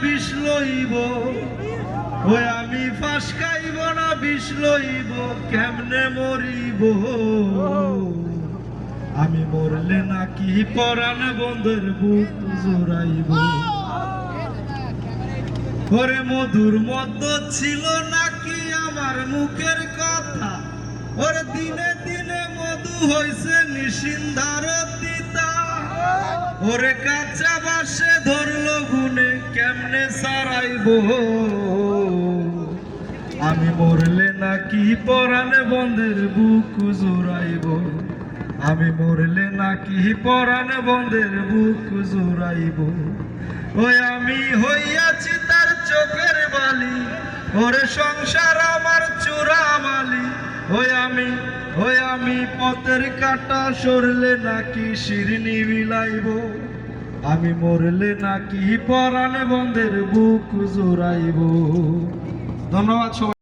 বিষ লইব, ওই আমি ফাঁস খাইব না বিষ লইব, কেমনে মরিব? আমি মরলে নাকি পরাণ বন্ধের বুক জোড়াইব? ওরে মধুর মধ্যে ছিল নাকি আমার মুখের কথা, ওরে দিনে দিনে মধু হইছে নিশিন্দার তিতা। ওরে কাঁচা বাসে ধরলো গুনে, কেমনে সারাইব? আমি মরলে নাকি পরাণ বন্ধের বুক জোড়াইব? আমি মরলে নাকি পরাণ বন্ধের বুক জোড়াইব? ওই আমি হইয়াছি তার চোখের বালি, ওরে সংসার আমার চূড়া মালি। ওই আমি পথের কাটা সরলে নাকি শিরনি বিলাইব? আমি মরলে নাকি পরাণ বন্ধের বুক জোড়াইব? ধন্যবাদ সবাই।